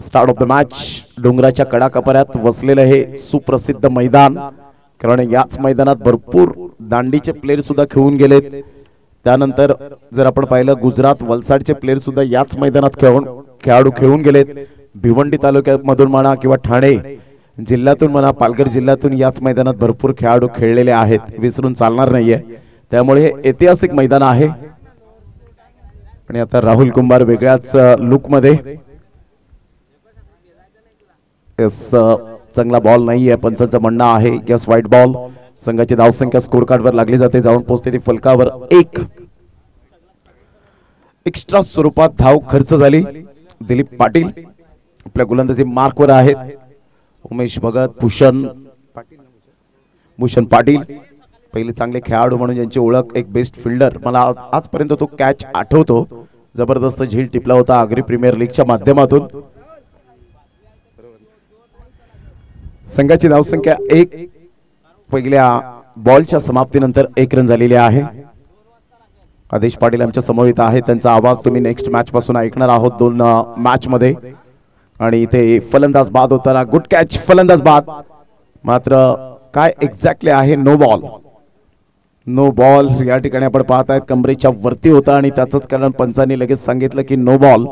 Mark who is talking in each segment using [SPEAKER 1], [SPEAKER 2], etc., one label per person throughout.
[SPEAKER 1] Start of the match. डोंगराच्या कडाकपऱ्यात वसलेलं हे सुप्रसिद्ध मैदान, कारण याच मैदानात भरपूर दांडीचे प्लेयर सुद्धा खेळून गेलेत. त्यानंतर जर आपण पाहिलं गुजरात वलसाडचे प्लेयर सुद्धा याच मैदानात खेळाडू खेळून गेलेत. भिवंडी तालुक्यामधून म्हणा किंवा ठाणे जिल्ह्यातून म्हणा, पालघर जिल्ह्यातून याच मैदानात भरपूर खेळाडू खेळलेले आहेत, विसरून चालणार नाहीये. त्यामुळे हे ऐतिहासिक मैदान आहे. आणि आता राहुल कुंभार वेगळ्याच लुक मध्ये. चांगला बॉल नाहीये, पंचांचं म्हणणं आहे यस व्हाईट बॉल. संघाची धावसंख्या स्कोर कार्ड वर लागली जाते, जाऊन पोहोचते ती फलकावर. एक एक्स्ट्रा स्वरूपात धाव खर्च झाली. दिलीप पाटील आपल्या गोलंदाजी मार्कवर आहेत. उमेश भगत, भूषण पाटील पहिले चांगले खेळाडू म्हणून ज्यांची ओळख, एक बेस्ट फिल्डर. मला आजपर्यंत तो कॅच आठवतो, जबरदस्त झील टिपला होता आगरी प्रीमियर लीगच्या माध्यमातून. संघाची धावसंख्या 1. पहिल्या बॉलच्या समाप्तीनंतर 1 रन झालेली आहे. आदेश पाटील आमच्या समोर आहे, त्यांचा आवाज तुम्ही नेक्स्ट मॅच पासून ऐकणार आहोत 2 मॅच मध्ये. आणि इथे फलंदाज बाद होताना गुड कॅच, फलंदाज बाद. मात्र काय एक्झॅक्टली आहे, नो बॉल. नो बॉल या ठिकाणी आपण पाहतायत कमरेच्या वरती होता आणि त्याचंच कारण पंचांनी लगेच सांगितलं की no ball.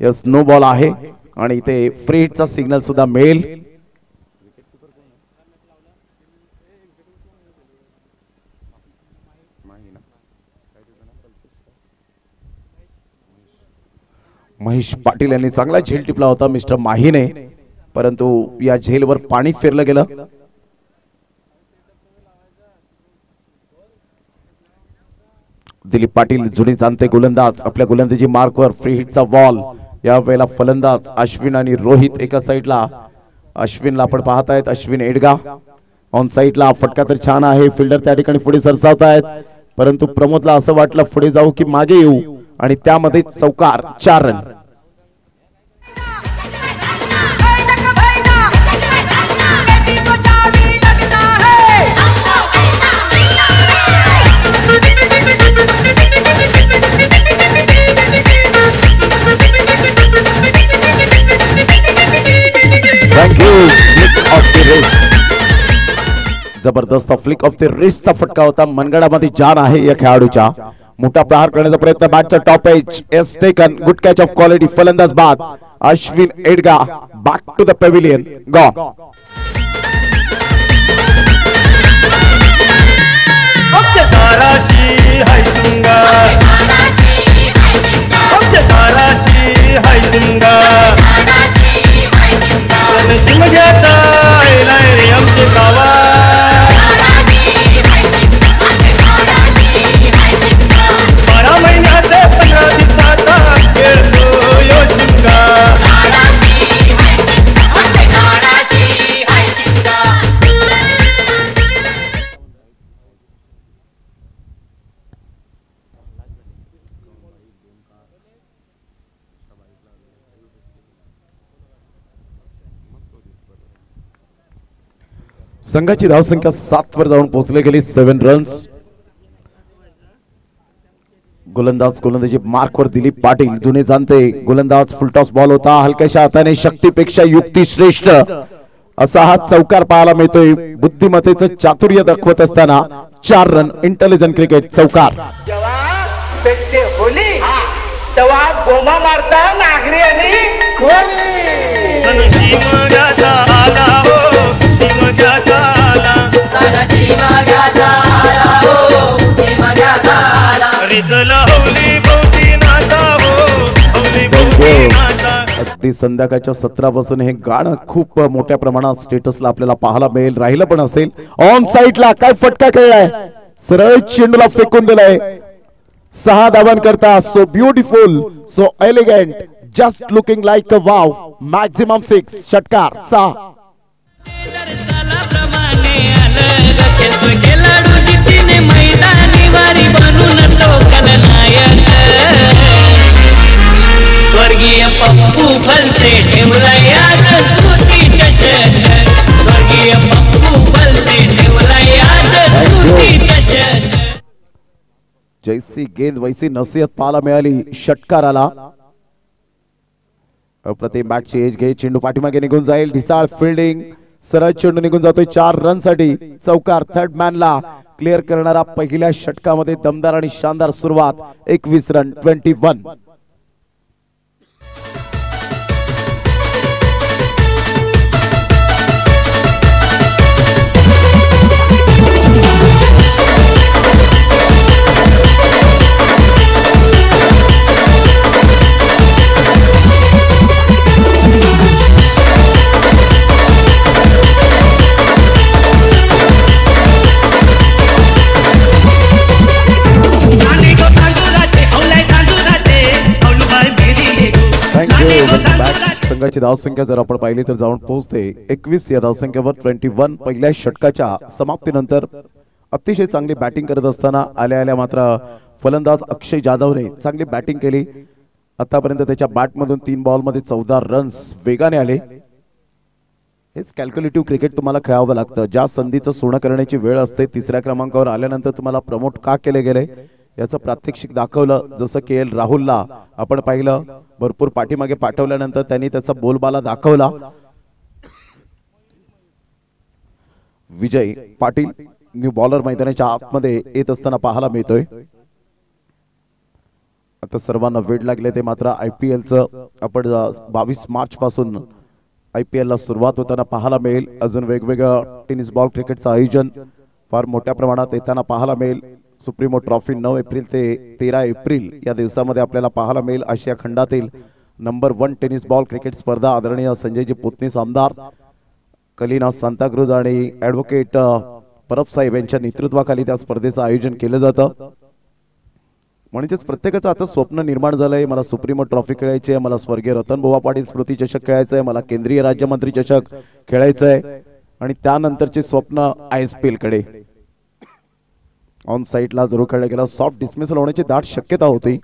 [SPEAKER 1] Yes, no ball आहे. आणि इथे फ्री हिटचा सिग्नल सुद्धा मिळेल. महेश पाटील यांनी चांगला झेल टिपला होता मिस्टर माहीने, परंतु या झेलवर पाणी फिरलं गेलं. दिलीप पाटील जुनी जाणते गोलंदाज आपल्या गोलंदाजी मार्कवर. Free हिटचा ball. या वेळेला फलंदाज अश्विन आणि रोहित एका साईडला. अश्विनला आपण पाहतायत, अश्विन एडगा ऑन साईडला. फटका तर छान आहे, फिल्डर त्या ठिकाणी पुढे सरसावतायत, परंतु प्रमोदला असं वाटलं पुढे जाऊ की मागे येऊ, आणि त्यामध्ये चौकार. 4 रन. जबरदस्त फ्लिक ऑफ द रिस्टचा फटका होता. मनगडामध्ये जान आहे या खेळाडूच्या. मोठा प्रहार करण्याचा प्रयत्न, बॅटचा top edge. Is taken, good catch of quality. फलंदाज बाद. अश्विन एडगा back to the pavilion. Gone. संघाची धावसंख्या 7 वर जाऊन पोहोचले गेली. 7 रन्स. गोलंदाजी मार्कवर दिलीप पाटील जुने जाणते गोलंदाज. फुलटॉस बॉल होता, हलक्याशा हाताने. शक्तीपेक्षा युक्ती श्रेष्ठ असा हा चौकार पाहायला मिळतोय. बुद्धिमत्तेचं चातुर्य दाखवत असताना 4 रन. Intelligent cricket. चौकार.
[SPEAKER 2] बोमा मारता नागरी आणि
[SPEAKER 1] अगदी संध्याकाळच्या 17 पासून हे गाणं खूप मोठ्या प्रमाणात स्टेटसला आपल्याला पाहायला मिळेल, राहिलं पण असेल. ऑन साईडला काय फटका खेळलाय, सरळ चेंडूला फेकून दिलाय. 6 धावांकरता. So beautiful, so elegant, just looking like a wow. Maximum 6. षटकार. 6.
[SPEAKER 3] स्वर्गीय पप्पू भलते ठेवलाय स्फूर्तीच्या शहर. स्वर्गीय पप्पू भलते ठेवलाय स्फूर्तीच्या शहर.
[SPEAKER 1] जैसी गेंद वैसी नसीहत पाहायला मिळाली षटकाराला. अप्रतिम बॅटची एज घे, चेंडू पाठीमागे निघून जाईल, ढिसाळ फिल्डिंग, सरळ चेंडू निघून जातोय 4 रन साठी. चौकार थर्ड मॅनला क्लिअर करणारा पहिल्या षटकामध्ये दमदार आणि शानदार सुरुवात. 21 रन 21. संघाची धावसंख्या जर आपण पाहिली तर जाऊन पोहोचते 21 या धावसंख्येवर. 21 पहिल्या षटकाच्या समाप्तीनंतर अतिशय चांगली बॅटिंग करत असताना आल्या मात्र फलंदाज अक्षय जाधवने चांगली बॅटिंग केली. आतापर्यंत त्याच्या बॅटमधून 3 बॉलमध्ये 14 रन्स वेगाने आले. हेच कॅल्क्युलेटिव्ह क्रिकेट तुम्हाला खेळावं लागतं. ज्या संधीचं सोनं करण्याची वेळ असते, तिसऱ्या क्रमांकावर आल्यानंतर तुम्हाला प्रमोट का केले गेले याचं प्रात्यक्षिक दाखवलं. जसं KL राहुलला आपण पाहिलं, भरपूर पाठीमागे पाठवल्यानंतर त्यांनी त्याचा बोलबाला दाखवला. विजय पाटील न्यू बॉलर मैदानाच्या आतमध्ये येत असताना पाहायला मिळतोय. आता सर्वांना वेळ लागले ते मात्र IPLचं आपण 22 मार्च पासून IPL ला सुरुवात होताना पाहायला मिळेल. अजून वेगवेगळं टेनिस बॉल क्रिकेटचं आयोजन फार मोठ्या प्रमाणात येताना पाहायला मिळेल. सुप्रीमो ट्रॉफी 9 एप्रिल ते 13 एप्रिल या दिवसामध्ये आपल्याला पाहायला मिळेल. आशिया खंडातील नंबर 1 टेनिस बॉल क्रिकेट स्पर्धा आदरणीय संजयजी पोतनीस आमदार, कलिना सांताक्रूज आणि ॲडव्होकेट परब साहेब यांच्या नेतृत्वाखाली त्या स्पर्धेचं आयोजन केलं जातं. म्हणजेच प्रत्येकाचं आता स्वप्न निर्माण झालंय, मला सुप्रीमो ट्रॉफी खेळायची आहे, मला स्वर्गीय रतनबुवा पाटील स्मृती चषक खेळायचं आहे, मला केंद्रीय राज्यमंत्री चषक खेळायचं आहे आणि त्यानंतरचे स्वप्न ISPL कडे. ऑन साईडला जरूर खेळला गेला. सॉफ्ट डिसमिसल होण्याची दाट शक्यता होती.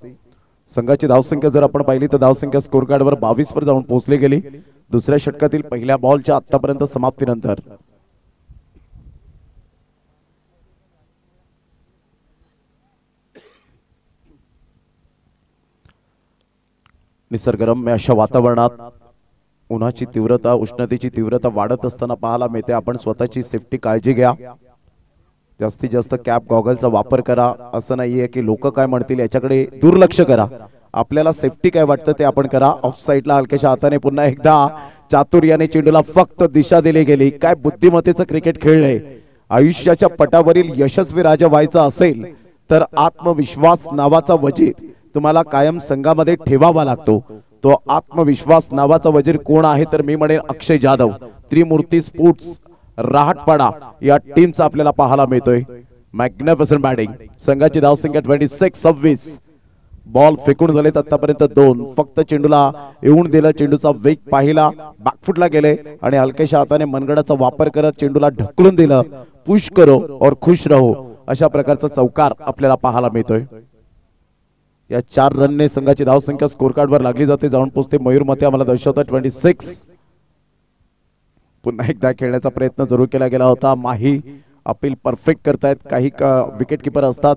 [SPEAKER 1] संघाची धावसंख्या जर आपण पाहिली तर धावसंख्या स्कोर कार्डवर 22 वर जाऊन पोहोचली गेली दुसऱ्या षटकातील पहिल्या बॉलच्या आतापर्यंत समाप्तीनंतर. निसर्गरम्य अशा वातावरणात उन्हाची तीव्रता, उष्णतेची तीव्रता वाढत असताना पाहायला मिळते. आपण स्वतःची सेफ्टी काळजी घ्या. जास्तीत जास्त कॅप गॉगलचा वापर करा. असं नाहीये की लोक काय म्हणतील याच्याकडे दुर्लक्ष करा. आपल्याला सेफ्टी काय वाटतं ते आपण करा. ऑफ साईडला हलक्याच्या हाताने पुन्हा एकदा चातुर्याने चेंडूला फक्त दिशा दिली गेली. काय बुद्धिमत्तेचं क्रिकेट खेळलंय. आयुष्याच्या पटावरील यशस्वी राजा व्हायचा असेल तर आत्मविश्वास नावाचा वजीर तुम्हाला कायम संघामध्ये ठेवावा लागतो. तो आत्मविश्वास नावाचा वजीर कोण आहे तर मी म्हणेन अक्षय जाधव. त्रिमूर्ती स्पोर्ट्स राहटपाडा या टीमचा आपल्याला पाहायला मिळतोय. Magnificent batting. संघाची धावसंख्या 26-26. बॉल फेकून झालेत आतापर्यंत 2. फक्त चेंडूला येऊन दिलं. चेंडूचा वेग पाहिला, बॅकफुटला गेले आणि हलक्याच्या हाताने मनगडाचा वापर करत चेंडूला ढकलून दिलं. पुश करो और खुश रहो अशा प्रकारचा चौकार आपल्याला पाहायला मिळतोय. या 4 रनने संघाची धावसंख्या स्कोर कार्डवर लागली जाते. जाऊन पोहोचते. मयूर मते आम्हाला दर्शवतात 26. पुन्हा एकदा खेळण्याचा प्रयत्न जरूर केला गेला होता. माही अपील परफेक्ट करतायत. काही विकेट किपर असतात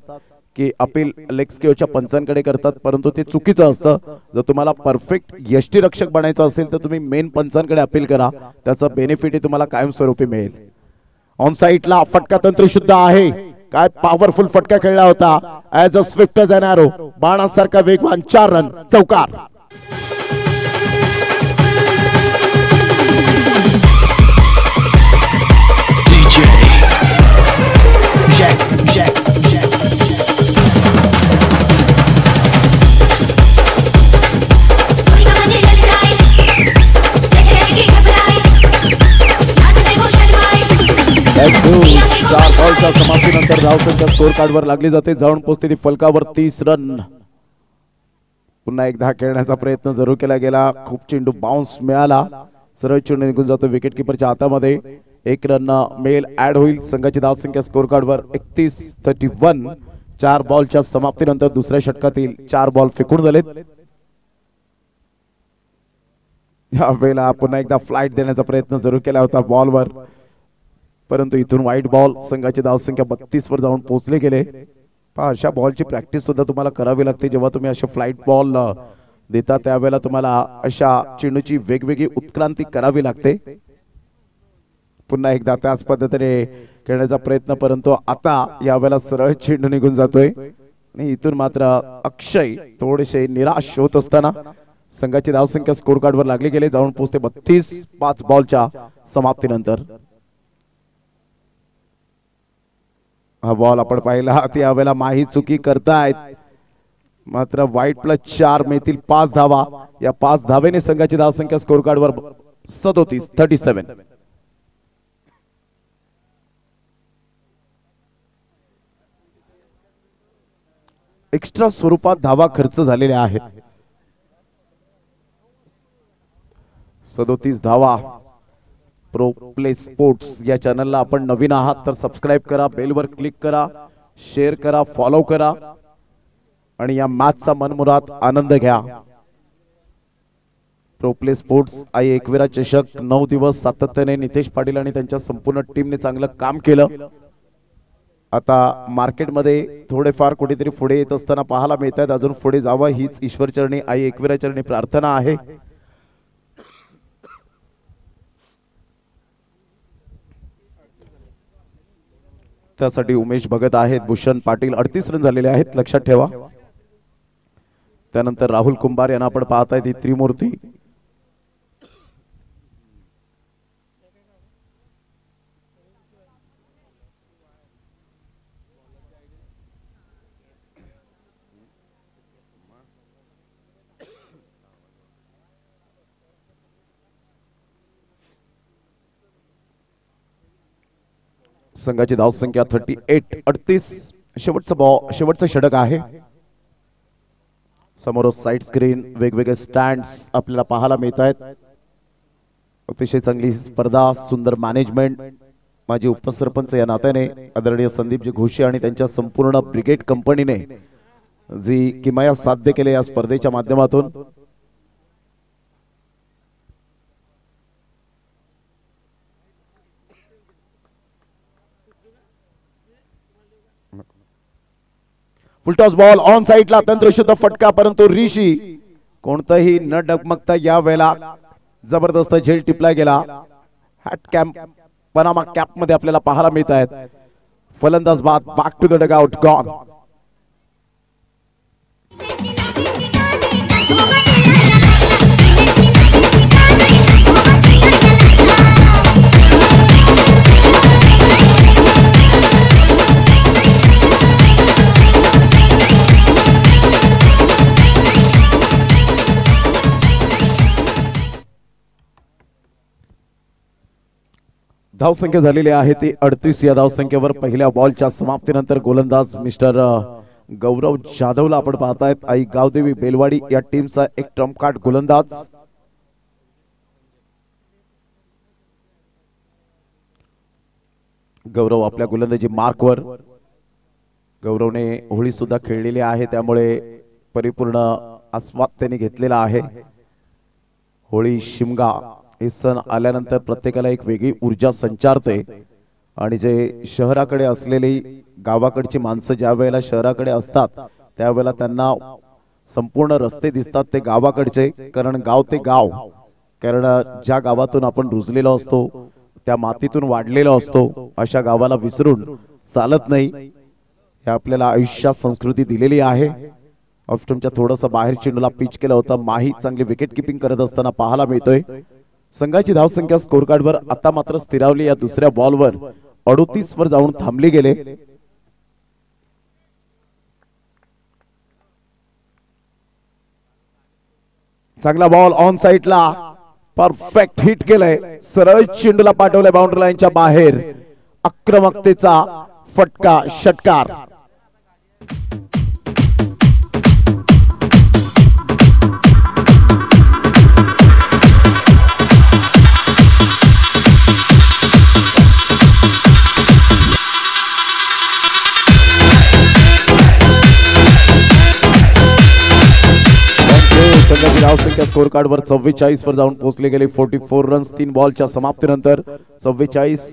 [SPEAKER 1] की अपील लेग स्क्वेअरच्या पंचांकडे करतात, परंतु ते चुकीचं असतं. जर तुम्हाला परफेक्ट यष्टीरक्षक बनायचं असेल तर तुम्ही मेन पंचांकडे अपील करा. त्याचा बेनिफिट तुम्हाला कायमस्वरूपी मिळेल. ऑन साईडला फटका तंत्र शुद्ध आहे. काय पॉवरफुल फटका खेळला होता. As a swift as an arrow, बाणासारखा वेगवान. 4 रन चौकार. समाप्तीनंतर धावसंख्या स्कोर कार्डवर लागली जाते. जाऊन पोहोचते ती फलकावर 30 रन. पुन्हा एकदा खेळण्याचा प्रयत्न जरूर केला गेला. खूप चेंडू बाउन्स मिळाला. सरळ चेंडू निघून जातो विकेट किपरच्या हातामध्ये. 1 रन मेल ऍड होईल. संघाची धावसंख्या स्कोर कार्डवर 31-31. 4 बॉलच्या समाप्तीनंतर दुसऱ्या षटकातील 4 बॉल फेकून झालेत. यावेळेला पुन्हा एकदा फ्लाइट देण्याचा प्रयत्न जरूर केला होता बॉलवर, परंतु इथून वाईट बॉल. संघाची धावसंख्या 32 वर जाऊन पोहोचले गेले. अशा बॉलची प्रॅक्टिस सुद्धा तुम्हाला करावी लागते जेव्हा तुम्ही असे फ्लाइट बॉल देता त्यावेळेला तुम्हाला अशा चेंडूची वेगवेगळी उत्क्रांती करावी लागते. पुन्हा एकदा त्याच पद्धतीने खेळण्याचा प्रयत्न, परंतु आता यावेळेला सरळ चेंडू निघून जातोय आणि इथून मात्र अक्षय थोडेसे निराश होत असताना संघाची धावसंख्या स्कोर कार्ड वर लागली गेले, जाऊन पोहोचते 32 5 बॉलच्या समाप्तीनंतर. हा बॉल आपण पाहिला, यावेळेला माही चुकी करतायत, मात्र वाईट +4 मिळतील 5 धावा. या 5 धावेने संघाची धावसंख्या स्कोर कार्ड वर 37 एक्स्ट्रा स्वरूपात धावा खर्च झालेल्या आहेत. 37 धावा. प्रो प्ले स्पोर्ट्स या चॅनलला आपण नवीन आहात तर सबस्क्राईब करा, बेलवर क्लिक करा, शेअर करा, फॉलो करा आणि या मॅचचा मनमुराद आनंद घ्या. Pro play sports I Ekvira चषक 9 दिवस सातत्याने नितेश पाटील आणि त्यांच्या संपूर्ण टीमने चांगलं काम केलं. आता मार्केटमध्ये थोडेफार कुठेतरी पुढे येत असताना पाहायला मिळत आहेत. अजून पुढे जावं हीच ईश्वरचरणी आई एकविरा चरणी प्रार्थना आहे. त्यासाठी उमेश भगत आहेत, भूषण पाटील 38 रन झालेले आहेत, लक्षात ठेवा. त्यानंतर राहुल कुंभार यांना आपण पाहताय ती त्रिमूर्ती. संघाची धावसंख्या 38 शेवटचं षटक आहे. समोर साइड स्क्रीन वेगवेगळे स्टँड्स आपल्याला पाहायला मिळत आहेत. अतिशय चांगली स्पर्धा, सुंदर मॅनेजमेंट. माझे उपसरपंच या नात्याने आदरणीय संदीपजी घोषे आणि त्यांच्या संपूर्ण ब्रिगेड कंपनीने जी किमया साध्य केले या स्पर्धेच्या माध्यमातून. फुलटॉस बॉल ऑन साइडला, तंत्रशुद्ध फटका, परंतु ऋषी कोणताही न डगमगता या वेळेला जबरदस्त झेल टिपला गेला. हॅट कॅम्प पनामा कॅप मध्ये आपल्याला पाहायला मिळत आहेत. फलंदाज बाद, back to the dugout, gone. धावसंख्या झालेली आहे ती 38. या धावसंख्येवर पहिल्या बॉलच्या समाप्तीनंतर गोलंदाज मिस्टर गौरव जाधवला आपण पाहतायत. आई गावदेवी बेलवाडी या टीमचा एक ट्रम्प कार्ड गोलंदाज. गौरव आपल्या गोलंदाजी मार्कवर. गौरवने होळी सुद्धा खेळलेली आहे, त्यामुळे परिपूर्ण आस्वाद त्यांनी घेतलेला आहे. होळी शिमगा हे सण आल्यानंतर प्रत्येकाला एक वेगळी ऊर्जा संचारते आणि जे शहराकडे असलेली गावाकडची माणसं ज्या वेळेला शहराकडे असतात त्यावेळेला त्यांना संपूर्ण रस्ते दिसतात ते गावाकडचे, कारण गाव ते गाव, कारण ज्या गावातून आपण रुजलेलो असतो त्या मातीतून वाढलेलो असतो अशा गावाला विसरून चालत नाही. हे आपल्याला आयुष्यात संस्कृती दिलेली आहे. ऑफस्टमच्या थोडंसं बाहेर चेंडूला पिच केलं होतं. माही चांगली विकेट किपिंग करत असताना पाहायला मिळतोय. संघाची धावसंख्या स्कोर कार्डवर आता मात्र स्थिरावली. या दुसऱ्या बॉलवर 38 वर जाऊन थांबली गेले. चांगला बॉल ऑन साइडला, परफेक्ट हिट केलंय, सरळ चेंडूला पाठवलंय बाउंड्री लाईनच्या बाहेर. आक्रमकतेचा फटका, षटकार. संघाची धावसंख्या स्कोर कार्ड वर 44 वर जाऊन पोहोचले गेले. 44 रन्स 3 बॉलच्या समाप्तीनंतर. 44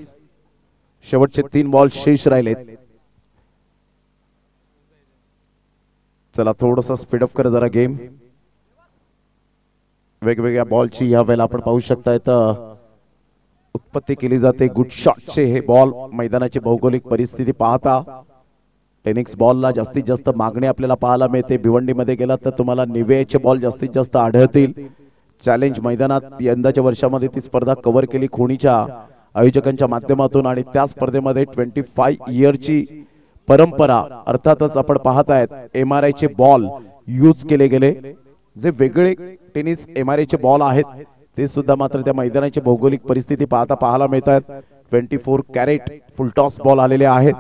[SPEAKER 1] शेवटचे 3 बॉल शेष राहिलेत. चला थोडंसं स्पीडअप कर जरा गेम. वेगवेगळ्या बॉलची या वेळेला आपण पाहू शकता इथं उत्पत्ती केली जाते. गुड शॉटचे हे बॉल मैदानाची भौगोलिक परिस्थिती पाहता टेनिस बॉलला जास्तीत जास्त मागणी आपल्याला पाहायला मिळते. भिवंडीमध्ये गेला तर तुम्हाला निवेचे बॉल जास्तीत जास्त आढळतील. चॅलेंज मैदानात यंदाच्या वर्षामध्ये ती स्पर्धा कव्हर केली खोणीच्या आयोजकांच्या माध्यमातून आणि त्या स्पर्धेमध्ये 25 इयरची परंपरा अर्थातच आपण पाहतायत MRI चे बॉल यूज केले गेले. जे वेगळे टेनिस MRI चे बॉल आहेत ते सुद्धा मात्र त्या मैदानाची भौगोलिक परिस्थिती पाहता पाहायला मिळतात. 24 कॅरेट फुल टॉस बॉल आलेले आहेत.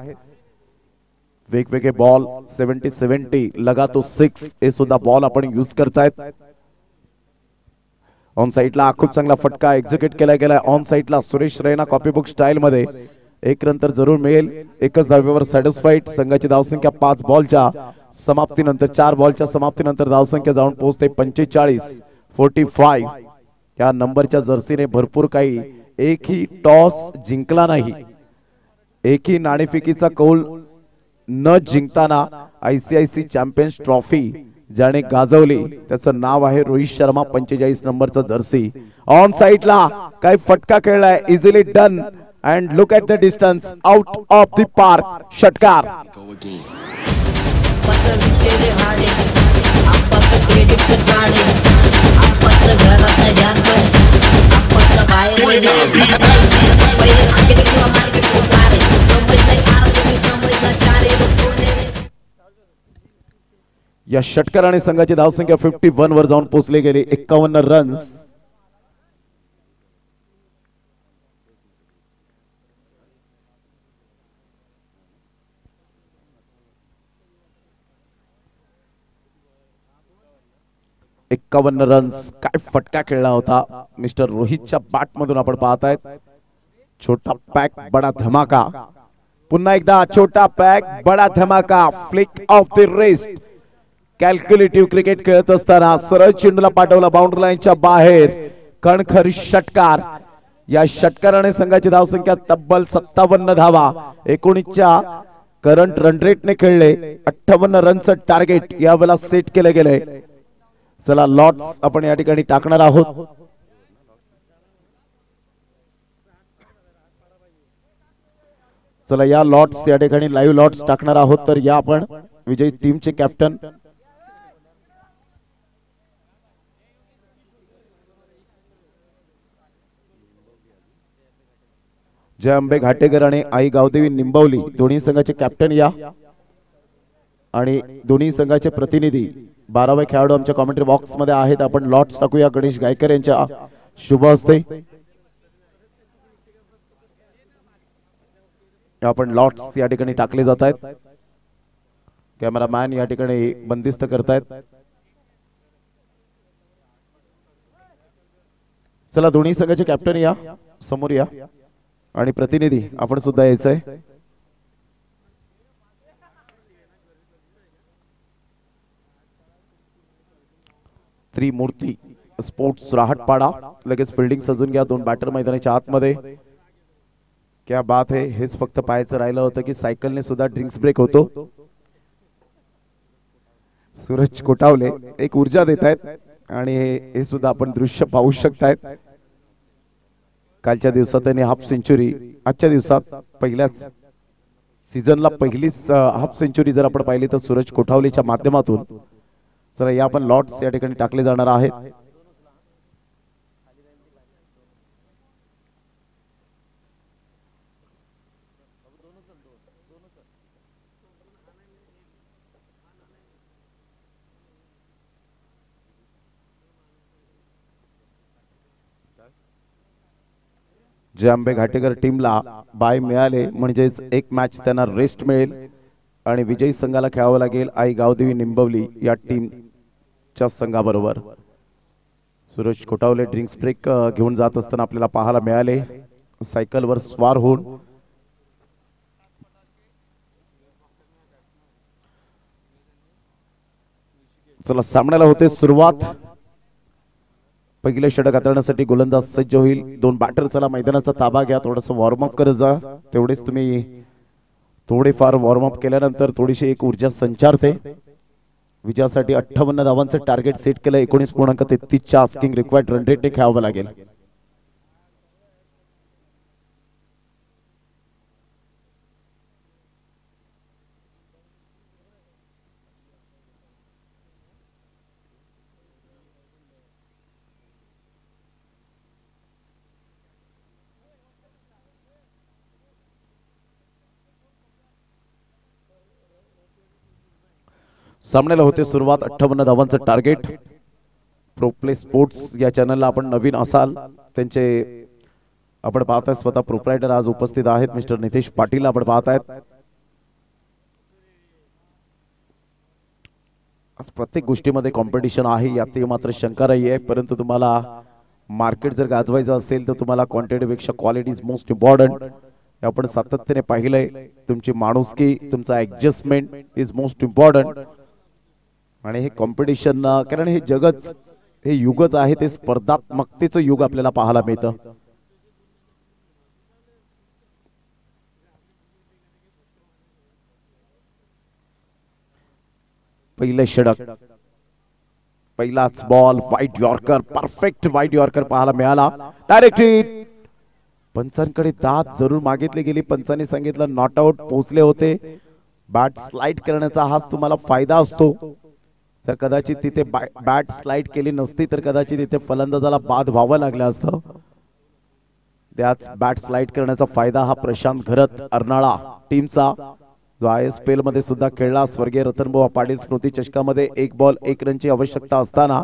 [SPEAKER 1] वेगवेगळे बॉल 70 लगातो 6 हे सुद्धा बॉल आपण यूज करतायत. ऑन साइडला खूप चांगला फटका एक्झिक्यूट केला गेला. ऑन साइडला सुरेश रैना कॉपीबुक स्टाईल मध्ये एक रन तर जरूर मिळेल. एकच धावेवर सॅटिस्फाईड. संघाची धावसंख्या 5 बॉलच्या समाप्तीनंतर 4 बॉलच्या समाप्तीनंतर धावसंख्या जाऊन पोहोचते 45. या नंबरच्या जर्सीने भरपूर काही एकही टॉस जिंकला नाही. एकही नाणेफेकीचा कौल न जिंकताना ICIC चॅम्पियन्स ट्रॉफी ज्याने गाजवली त्याचं नाव आहे रोहित शर्मा. 45 नंबरचा जर्सी. ऑन साइडला काय फटका खेळलाय. Easily done and look at the distance out of the park. षटकार. या षटकाराने संघाची धावसंख्या 51 वर जाऊन पोहोचली गेली. 51 रन्स. काय फटका खेळला होता मिस्टर रोहितच्या बॅट मधून आपण पाहतायत. छोटा पॅक बडा धमाका. पुन्हा एकदा छोटा पॅक बडा धमाका. Flick of the wrist. Calculative cricket खेळत असताना सरळ चेंडूला पाठवला बाउंड्री लाईनच्या बाहेर. कणखर षटकार. या षटकाराने संघाची धावसंख्या तब्बल 57 धावा 19च्या करंट रन रेटने खेळले. 58 रनचं टार्गेट यावेळेला सेट केले गेले. चला लॉट्स आपण या ठिकाणी टाकणार आहोत. चला या लॉट्स या ठिकाणी लाईव्ह लॉट्स टाकणार आहोत. तर या आपण विजयी टीमचे कॅप्टन जय अंबे घाटेकर आणि आई गावदेवी निंबवली दोन्ही संघाचे कॅप्टन या आणि दोन्ही संघाचे प्रतिनिधी 12वे खेळाडू आमच्या कॉमेंट्री बॉक्स मध्ये आहेत. आपण लॉट्स टाकूया गणेश गायकर यांच्या शुभ हस्ते. आपण लॉट्स या ठिकाणी टाकले जात आहेत. कॅमेरामॅन या ठिकाणी बंदिस्त करतायत. चला दोन्ही संघाचे कॅप्टन या समोर या आणि प्रतिनिधी आपण सुद्धा यायचंय. त्रिमूर्ती स्पोर्ट्स राहटपाडा लगेच फिल्डिंग सजून घ्या. 2 बॅटर मैदानाच्या आतमध्ये. क्या बात है. हेच फक्त पाहायचं राहिलं होतं की सायकलने सुद्धा ड्रिंक्स ब्रेक होतो. सूरज कोटावले एक ऊर्जा देत आहेत आणि हे सुद्धा आपण दृश्य पाहू शकतायत. कालच्या दिवसात त्यांनी हाफ सेंचुरी. आजच्या दिवसात पहिल्याच सीझनला पहिलीच हाफ सेंचुरी जर आपण पाहिली तर सूरज कोठावलेच्या माध्यमातून. चला या आपण लॉट्स या ठिकाणी टाकले जाणार आहेत. जे आंबे घाटेकर टीमला बाय मिळाले म्हणजेच एक मॅच त्यांना रेस्ट मिळेल आणि विजयी संघाला खेळावं लागेल आई गावदेवी निंबवली या टीमच्या संघाबरोबर. सूरज कोटावले ड्रिंक्स ब्रेक घेऊन जात असताना आपल्याला पाहायला मिळाले सायकलवर स्वार होऊन. चला सामन्याला होते सुरुवात. पहिले षटक हाताळण्यासाठी गोलंदाज सज्ज होईल. 2 बॅटर. चला मैदानाचा ताबा घ्या. थोडंसं वॉर्मअप करत जा. तेवढेच तुम्ही थोडेफार वॉर्मअप केल्यानंतर थोडीशी एक ऊर्जा संचारते. विजयासाठी 58 धावांचं टार्गेट सेट केलं. 19.33 आस्किंग रिक्वायर्ड रन रेटने खेळावं लागेल. सामन्याला होते सुरुवात. 58 धावांचं टार्गेट. प्रोप्ले स्पोर्ट्स या चॅनलला आपण नवीन असाल त्यांचे आपण पाहताय स्वतः प्रोप्रायटर आज उपस्थित आहेत मिस्टर नितेश पाटील आपण पाहतायत. आज प्रत्येक गोष्टीमध्ये कॉम्पिटिशन आहे यात मात्र शंका नाही आहे. परंतु तुम्हाला मार्केट जर गाजवायचं असेल तर तुम्हाला क्वांटिटीपेक्षा क्वालिटी इज मोस्ट इम्पॉर्टंट. आपण सातत्याने पाहिलंय. तुमची माणुसकी तुमचा ऍडजस्टमेंट इज मोस्ट इम्पॉर्टंट. आणि हे कॉम्पिटिशन कारण हे जगच हे युगच आहे ते स्पर्धात्मकतेचं युग आपल्याला पाहायला मिळतं. पहिले षटक पहिलाच ball white yorker perfect white yorker पाहायला मिळाला. Direct hit. पंचांकडे दाद जरूर मागितली गेली. पंचांनी सांगितलं नॉट आउट पोहोचले होते. बॅट स्लाइड करण्याचा हाच तुम्हाला फायदा असतो. तर कदाचित तिथे बॅट स्लाइड केली नसती तर कदाचित तिथे फलंदाजाला बाद व्हावं लागलं असतं. त्याच बॅट स्लाइड करण्याचा फायदा हा प्रशांत घरत अर्नाळा टीमचा जो ISPL मध्ये सुद्धा खेळला. स्वर्गीय रतनबुवा पाटील स्मृती चषकामध्ये 1 बॉल 1 रनची आवश्यकता असताना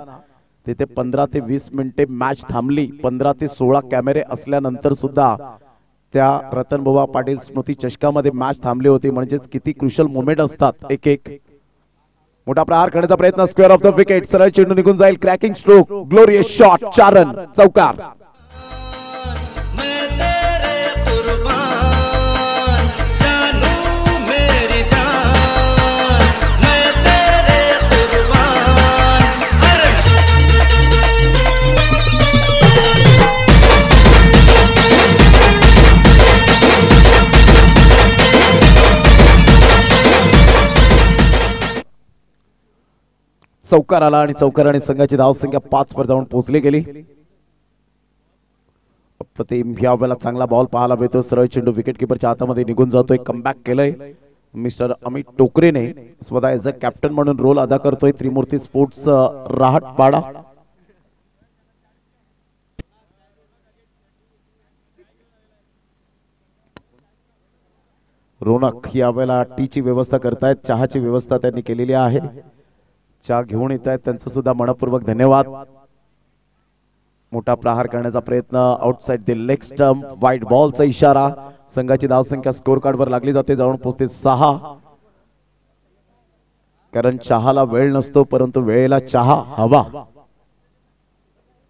[SPEAKER 1] तिथे 15 ते 20 मिनिटे मॅच थांबली. 15 ते 16 कॅमेरे असल्यानंतर सुद्धा त्या रतनबुवा पाटील स्मृती चषकामध्ये मॅच थांबली होती. म्हणजेच किती क्रुशल मोमेंट असतात. एक मोठा प्रहार करण्याचा प्रयत्न. Square of the wicket. सरळ चेंडू निघून जाईल. Cracking stroke. Glorious shot. 4 run. चौकार. चौकार आला आणि चौकाराने संघाची धावसंख्या 5 वर जाऊन पोहोचली गेली. अप्रतिम यावेळेला चांगला बॉल पाहायला मिळतो. सरळ चेंडू विकेट किपरच्या हातामध्ये निघून जातोय. कमबॅक केलंय मिस्टर अमित टोकरेने. स्वतः एज अ कॅप्टन म्हणून रोल अदा करतोय त्रिमूर्ती स्पोर्ट्स राहटपाडा. रोनक यावेळेला टीची व्यवस्था करतायत. चहाची व्यवस्था त्यांनी केलेली आहे. चहा घेऊन येत आहेत त्यांचं सुद्धा मनपूर्वक धन्यवाद. मोठा प्रहार करण्याचा प्रयत्न. Outside the leg stump. White बॉलचा इशारा. संघाची धावसंख्या स्कोर कार्ड वर लागली जाते. जाऊन पोहोचते 6. कारण चहाला वेळ नसतो परंतु वेळेला चहा हवा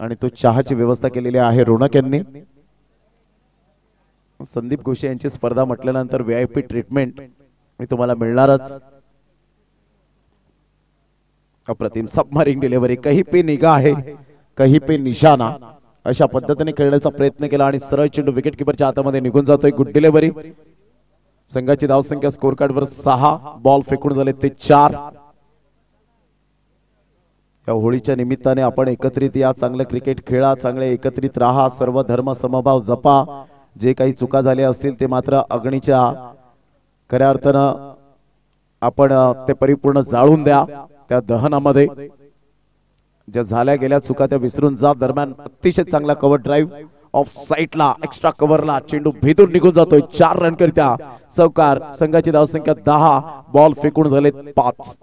[SPEAKER 1] आणि तो चहाची व्यवस्था केलेली आहे रोनक यांनी. संदीप घोषे यांची स्पर्धा म्हटल्यानंतर VIP ट्रीटमेंट मी तुम्हाला मिळणारच. अप्रतिम सबमरीन डिलिव्हरी. कहीं पे निगाह है कहीं पे निशाना अशा पद्धतीने खेळण्याचा प्रयत्न केला आणि सरळ चेंडू विकेट किपरच्या हातामध्ये निघून जातोय. Good delivery. संघाची धावसंख्या स्कोर कार्ड वर 6. बॉल फेकून झाले ते 4. या होळीच्या निमित्ताने आपण एकत्रित या. चांगलं क्रिकेट खेळा. चांगले एकत्रित राहा. सर्व धर्म समभाव जपा. जे काही चुका झाल्या असतील ते मात्र अग्नीच्या खऱ्या अर्थानं आपण ते परिपूर्ण जाळून द्या. त्या दहनामध्ये ज्या झाल्या गेल्या चुका त्या विसरून जा. दरम्यान अतिशय चांगला कव्हर ड्राईव्ह ऑफ साईडला एक्स्ट्रा कव्हरला चेंडू भेदून निघून जातोय. 4 रन करत्या. चौकार. संघाची धावसंख्या 10. बॉल फेकून झाले 5.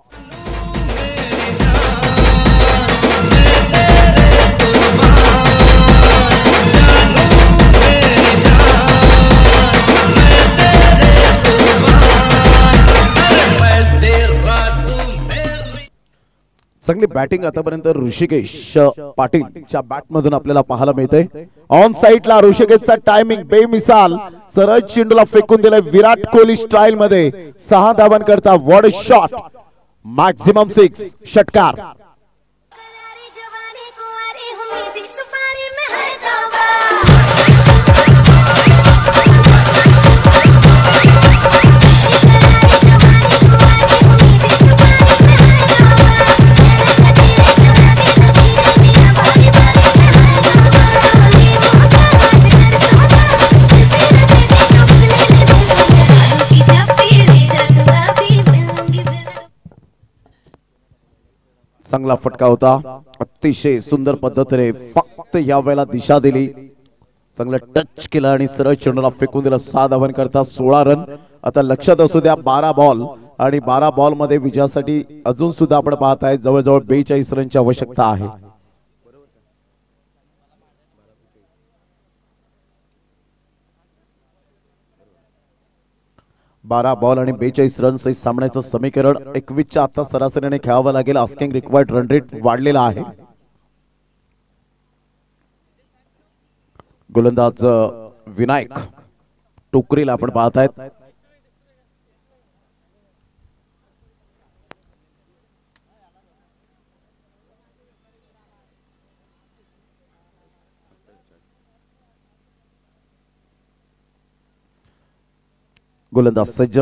[SPEAKER 1] चांगली बॅटिंग आतापर्यंत ऋषिकेश पाटीलच्या बॅट मधून आपल्याला पाहायला मिळते. ऑन साइडला ऋषिकेशचा टायमिंग बेमिसाल. सरळ चेंडूला फेकून दिलाय विराट कोहली स्टाईल मध्ये. 6 धावांकरता व्हॉट अ शॉट. मॅक्झिमम 6. षटकार. चांगला फटका होता, अतिशय सुंदर पद्धतीने फक्त या वेळेला दिशा दिली, चांगलं टच केलं आणि सरळ चेंडूला फेकून दिलं. 6 धावन करता 16 रन. आता लक्षात असू द्या 12 बॉल आणि 12 बॉल मध्ये विजयासाठी अजून सुद्धा आपण पाहताय जवळजवळ 42 रनची आवश्यकता आहे. बारा बॉल आणि 42 रन्स हे सामन्याचं समीकरण. 21च्या आता सरासरीने खेळावं लागेल. आस्किंग रिक्वायर्ड रन रेट वाढलेला आहे. गोलंदाज विनायक टोकरीला आपण पाहतायत. गोलंदाज सज्ज.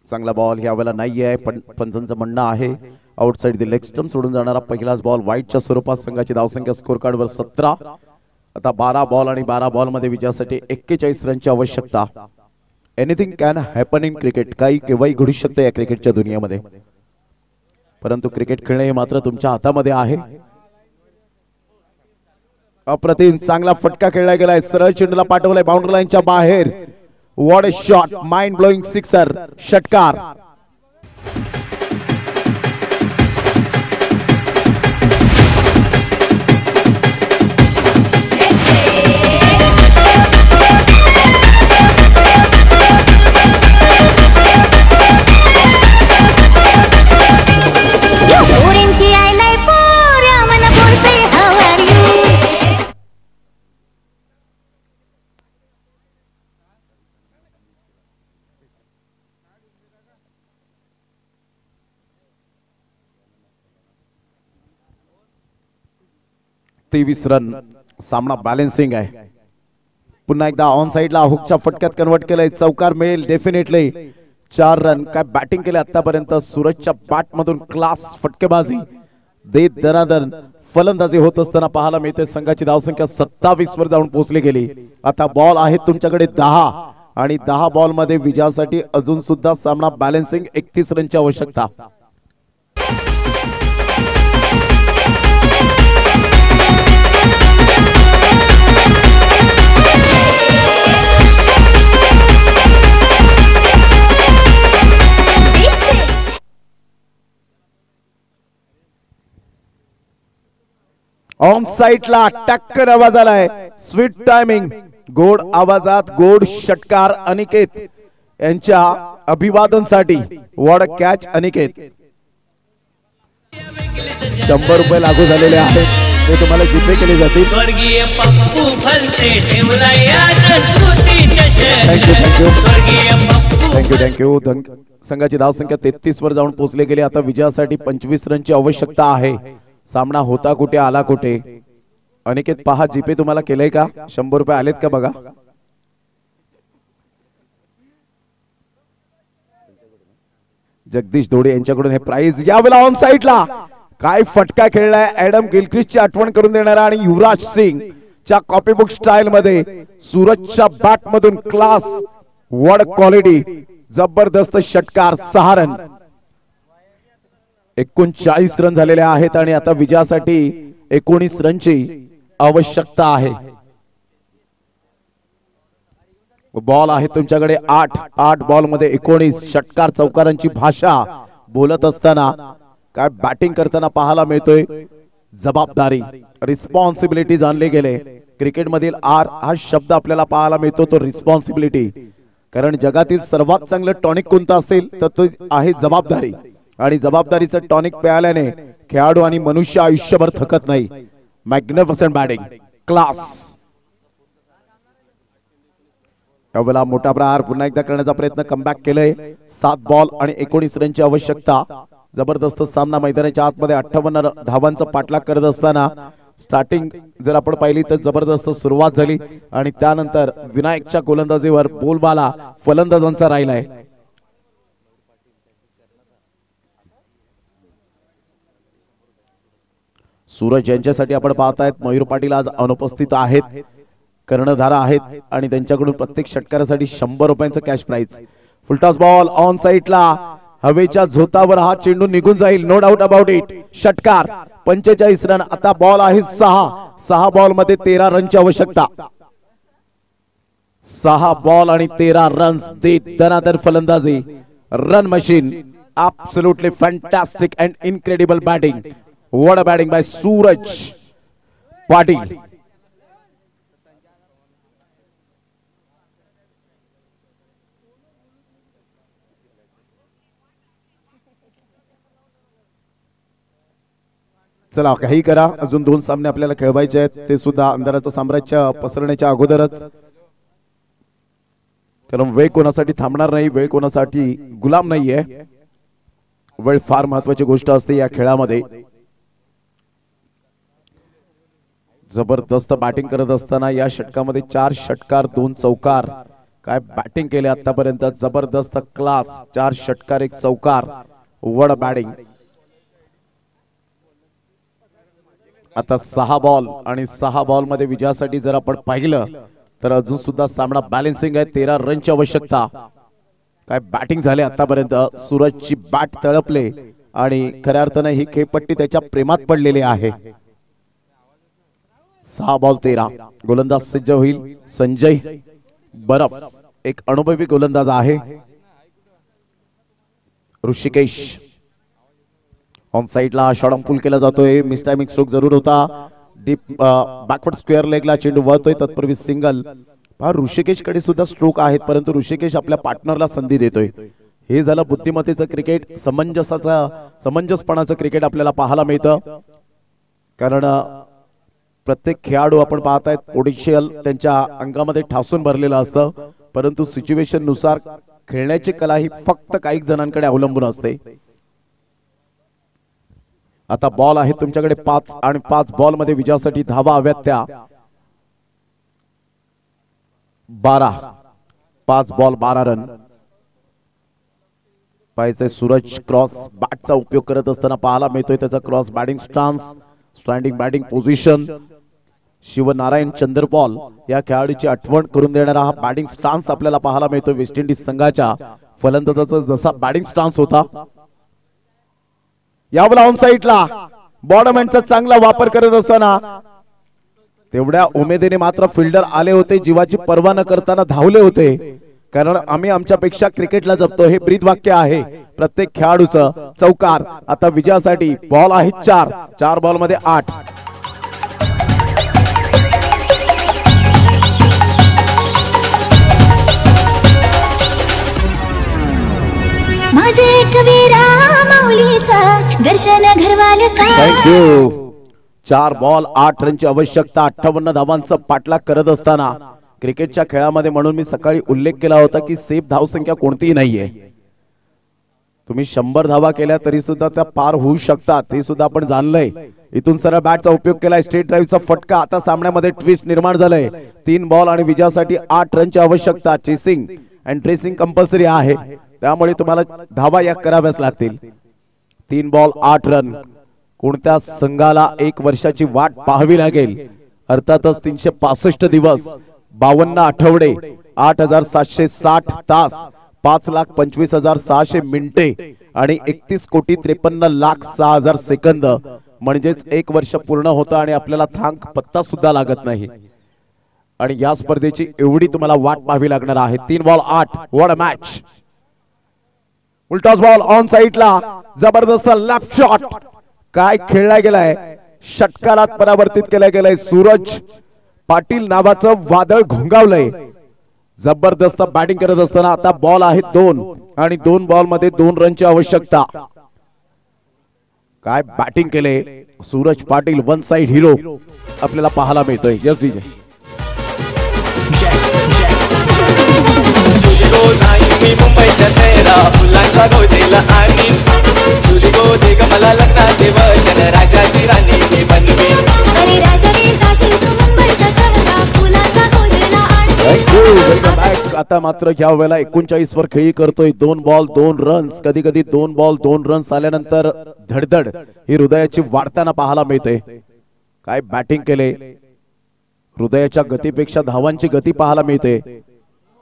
[SPEAKER 1] चांगला बॉल यावेळेला नाही आहे, पण पंचांचं म्हणणं आहे आउटसाइड द लेग स्टंप सोडून जाणारा पहिलाच बॉल वाईटच्या स्वरूपात. संघाची धावसंख्या स्कोर कार्डवर 17. आता 12 बॉल आणि 12 बॉल मध्ये विजयासाठी 41 रनची आवश्यकता. Anything can happen in cricket. काही केव्हाही घडू शकते या क्रिकेटच्या दुनियेमध्ये, परंतु क्रिकेट खेळणे हे मात्र तुमच्या हातामध्ये आहे. अप्रतिम चांगला फटका खेळला गेलाय, सरळ चेंडूला पाठवलाय बाउंड्री लाईनच्या बाहेर. What a shot, mind blowing sixer, षटकार. तेवीस रन. सामना बॅलेन्सिंग आहे. पुन्हा एकदा ऑन साइडला हुकच्या फटक्यात कन्वर्ट केलंय. चौकार मिळेल डेफिनेटली. 4 रन. काय बॅटिंग केले आतापर्यंत. सूरजच्या बॅट मधून क्लास फटकेबाजी देत दरादर फलंदाजी होत असताना पाहायला मिळते. संघाची धावसंख्या 27 वर जाऊन पोहोचली गेली. आता बॉल आहेत तुमच्याकडे 10 आणि 10 बॉल मध्ये विजयासाठी अजून सुद्धा सामना बॅलेन्सिंग. 31 रनची आवश्यकता. ऑन साइडला टक्कर आवाज आलाय. Sweet timing. गोड आवाजात गोड षटकार अनिकेत यांच्या अभिवादनसाठी. What a catch Aniket. 100 रुपये लागू झालेले आहेत, ते तुम्हाला जीपे केले जातील.
[SPEAKER 3] स्वर्गीय पप्पू भलते ठेवला याच स्मृतीच्या
[SPEAKER 1] थँक्यू
[SPEAKER 3] स्वर्गीय पप्पू
[SPEAKER 1] थँक्यू थँक्यू. संघाची धावसंख्या 33 वर जाऊन पोहोचले गेले. आता विजयासाठी 25 रनची आवश्यकता आहे. सामना होता कुठे आला कुठे. अनिकेत पहा जीपे तुम्हाला केलंय का. 100 रुपये आलेत का बघा. जगदीश धोडे यांच्याकडून हे प्राइज. यावेळेला ऑन साइडला काय फटका खेळलाय. ऍडम गिलक्रिस्टची आठवण करून देणारा आणि युवराज सिंग च्या कॉपीबुक स्टाईल मध्ये सूरजच्या बॅट मधून क्लास. What quality. जबरदस्त षटकार. 6 रन. 39 रन झालेले आहेत आणि आता विजयासाठी 19 रनची आवश्यकता आहे. बॉल आहे तुमच्याकडे 8 बॉल मध्ये 19. षटकार चौकारांची भाषा बोलत असताना काय बॅटिंग करताना पाहायला मिळतोय. जबाबदारी, रिस्पॉन्सिबिलिटी जाणले गेले. क्रिकेट मधील आर हा शब्द आपल्याला पाहायला मिळतो, तो रिस्पॉन्सिबिलिटी. कारण जगातील सर्वात चांगलं टॉनिक कोणतं असेल तर तो आहे जबाबदारी. आणि जबाबदारीचं टॉनिक प्यायल्याने खेळाडू आणि मनुष्य आयुष्यभर थकत नाही. Magnificent batting, class. यावेळेला मोठा प्रहार पुन्हा एकदा करण्याचा प्रयत्न कमबॅक केलंय. 7 बॉल आणि 19 रनची आवश्यकता. जबरदस्त सामना. मैदानाच्या आतमध्ये 58 धावांचा पाठलाग करत असताना स्टार्टिंग जर आपण पाहिली तर जबरदस्त सुरुवात झाली आणि त्यानंतर विनायकच्या गोलंदाजीवर बोलबाला फलंदाजांचा राहिलाय. सूरज यांच्यासाठी आपण पाहतायत मयूर पाटील आज अनुपस्थित आहेत, कर्णधार आहेत आणि त्यांच्याकडून प्रत्येक षटकारासाठी 100 रुपयांचं cash prize. Full toss ball on साइडला हवेच्या झोतावर हा चेंडू निघून जाईल, नो डाऊट अबाउट इट. षटकार. 45 रन. आता बॉल आहे 6 बॉल मध्ये 13 रनची आवश्यकता. 6 बॉल आणि 13 रन्स देत दनादर फलंदाजी. Run machine. Absolutely fantastic and incredible batting. What a batting by Suraj Patil. चला काही करा, अजून 2 सामने आपल्याला खेळवायचे आहेत, ते सुद्धा अंधाराचं साम्राज्य पसरण्याच्या अगोदरच. कारण वेळ कोणासाठी थांबणार नाही, वेळ कोणासाठी गुलाम नाहीये. वेळ फार महत्वाची गोष्ट असते या खेळामध्ये. जबरदस्त बॅटिंग करत असताना या षटकामध्ये 4 षटकार 2 चौकार. काय बॅटिंग केले आतापर्यंत, जबरदस्त क्लास. 4 षटकार 1 चौकार. वड बॅटिंग. आता 6 बॉल आणि 6 बॉल मध्ये विजयासाठी जर आपण पाहिलं तर अजून सुद्धा सामना बॅलन्सिंग आहे. 13 रनची आवश्यकता. काय बॅटिंग झाले आतापर्यंत. सूरजची बॅट तळपले आणि खऱ्या अर्थाने ही खेळपट्टी त्याच्या प्रेमात पडलेली आहे. 6 बॉल 13. गोलंदाज सज्ज होईल संजय बरफ, एक अनुभवी गोलंदाज आहे. ऋषिकेश ऑन साइडला शॉर्ट पुल केला जातोय. मिस टायमिंग स्ट्रोक जरूर होता. डीप बॅकवर्ड स्क्वेअर लेगला चेंडू वळतोय, तत्पूर्वी सिंगल. ऋषिकेश कडे सुद्धा स्ट्रोक आहेत, परंतु ऋषिकेश आपल्या पार्टनरला संधी देतोय. हे झालं बुद्धिमत्तेचं क्रिकेट, समंजसपणाचं क्रिकेट आपल्याला पाहायला मिळतं. कारण प्रत्येक खेळाडू आपण पाहतायत पोटेन्शियल त्यांच्या अंगामध्ये ठासून भरलेलं असतं, परंतु सिच्युएशन नुसार खेळण्याची कला ही फक्त काही जणांकडे अवलंबून असते. आता बॉल आहे तुमच्याकडे 5 आणि 5 बॉल मध्ये विजयासाठी धावा हव्यात त्या 12. 5 बॉल 12 रन पाहिजे. सूरज क्रॉस बॅटचा उपयोग करत असताना पाहायला मिळतोय त्याचा cross batting stance, standing batting position. Shivnarayan Chanderpaul या खेळाडूची आठवण करून देणारा हा बॅटिंग स्टान्स आपल्याला पाहायला मिळतो वेस्ट इंडिज संघाच्या फलंदाजाचा जसा बॅटिंग स्टान्स होता. यावेळेला ऑन साइडला बॉटम एंडचा चांगला वापर करत असताना तेवढ्या उमेदीने मात्र फिल्डर आले होते, जीवाची पर्वा न करताना धावले होते. कारण आम्ही आमच्यापेक्षा क्रिकेटला जपतो हे ब्रीद वाक्य आहे प्रत्येक खेळाडूचं. चौकार. आता विजयासाठी बॉल आहे 4 बॉल मध्ये 8.
[SPEAKER 4] माझे कवीरा माऊलीचा दर्शन घरवाल का.
[SPEAKER 1] थँक्यू. 4 बॉल 8 रनची आवश्यकता. 58 धावांचा पाठलाग करत असताना क्रिकेटच्या खेळामध्ये, म्हणून मी सकाळी उल्लेख केला होता की सेफ धावसंख्या कोणतीही नाहीये. तुम्ही 100 धावा केल्या तरी सुद्धा त्या पार होऊ शकतात, हे सुद्धा आपण जाणलंय. इथून सरळ बॅटचा उपयोग केलाय, स्ट्रेट ड्राईव्हचा फटका. आता सामन्यामध्ये ट्विस्ट निर्माण झालंय. 3 बॉल आणि विजयासाठी 8 रनची आवश्यकता. चेसिंग अँड ड्रेसिंग कंपल्सरी आहे, त्यामुळे तुम्हाला धावा या कराव्याच लागतील. 3 बॉल 8 रन. कोणत्या संघाला 1 वर्षाची वाट पाहावी लागेल? अर्थातच 365 दिवस, 52 आठवडे, 8760 तास, 5,25,600 मिनिटे आणि 31,53,06,000 सेकंद. म्हणजेच 1 वर्ष पूर्ण होतं आणि आपल्याला थांग पत्ता सुद्धा लागत नाही. आणि या स्पर्धेची एवढी तुम्हाला वाट पाहावी लागणार आहे. 3 बॉल 8. What a match. उलटाच बॉल ऑन साइडला, जबरदस्त लेफ्ट शॉट. काय खेळला गेलाय, षटकारात परावर्तित केला गेलाय. सूरज पाटील नावाचं वादळ घोंगावलंय. जबरदस्त बॅटिंग करत असताना आता बॉल आहे 2 आणि 2 बॉल मध्ये 2 रनची आवश्यकता. काय बॅटिंग केले सूरज पाटील. 1 साइड हिरो आपल्याला पाहायला मिळतोय. Yes DJ.
[SPEAKER 5] मी मुंबईच्या शहरा फुलांचा गोदेला आणि तुली गोदे ग मला लग्नाचे वचन राजाची राणी मी बनवीन.
[SPEAKER 4] अरे राजा रे जाशील तू मुंबईच्या शहरा फुलांचा गोदेला आणि.
[SPEAKER 1] आता मात्र या वेळेला 39 वर खेळी करतोय. 2 बॉल 2 रन्स. कधी कधी 2 बॉल 2 रन्स आल्यानंतर धडधड ही हृदयाची वाढताना पाहायला मिळते. काय बॅटिंग केले. हृदयाच्या गतीपेक्षा धावांची गती पाहायला मिळते.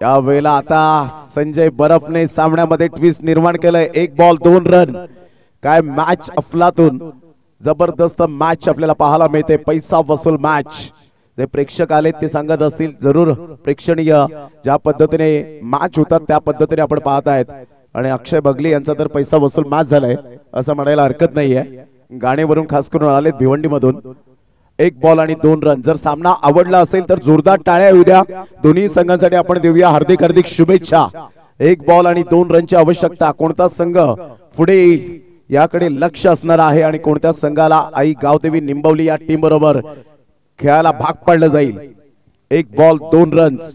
[SPEAKER 1] या वेळेला आता संजय बरफने सामन्यामध्ये ट्विस्ट निर्माण केलंय. 1 बॉल 2 रन. काय मॅच अफलातून जबरदस्त मॅच आपल्याला पाहायला मिळते. पैसा वसूल मॅच. जे प्रेक्षक आले ते सांगत असतील जरूर प्रेक्षणीय ज्या पद्धतीने मॅच होतात त्या पद्धतीने आपण पाहत आहेत. आणि अक्षय बगली यांचा तर पैसा वसूल मॅच झालाय असं म्हणायला हरकत नाहीये. गाणेवरून खास करून आलेत भिवंडी मधून. 1 बॉल आणि 2 रन. जर सामना आवडला असेल तर जोरदार टाळ्या येऊ द्या. दोन्ही संघांसाठी आपण देऊया हार्दिक हार्दिक शुभेच्छा. 1 बॉल आणि 2 रनची आवश्यकता. कोणता संघ पुढे येईल याकडे लक्ष असणार आहे आणि कोणत्या संघाला आई गावदेवी निंबवली या टीम बरोबर खेळायला भाग पाडलं जाईल. 1 ball 2 runs.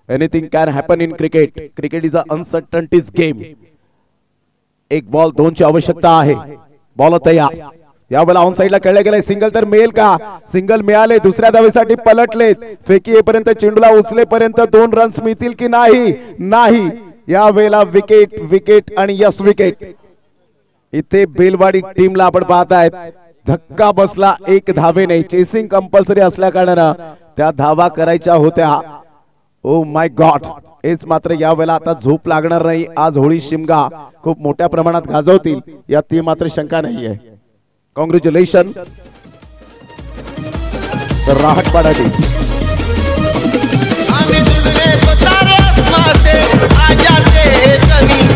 [SPEAKER 1] Anything can happen in cricket. Cricket is a uncertainties game. 1 ball 2 ची आवश्यकता आहे. बॉल तयार. यावेळेला ऑन साइडला खेळले गेले. सिंगल तर मिळेल का? सिंगल मिळाले. दुसऱ्या धावेसाठी पलटलेत. फेकी येईपर्यंत चेंडूला उचलेपर्यंत 2 रन्स मिळतील की नाही? नाही. यावेळेला विकेट विकेट आणि यस विकेट. इथे बेलवाडी टीमला आपण पाहतायत धक्का बसला 1 धावेने. चेसिंग कंपल्सरी असल्या कारणानं त्या धावा करायच्या होत्या. Oh my God. हेच मात्र यावेळेला आता झोप लागणार नाही. आज होळी शिमगा खूप मोठ्या प्रमाणात गाजवतील यात ती मात्र शंका नाहीये. Congratulation Rahatpada team.
[SPEAKER 5] आम्ही तुझे पसारे आसमासे आजाते जमीन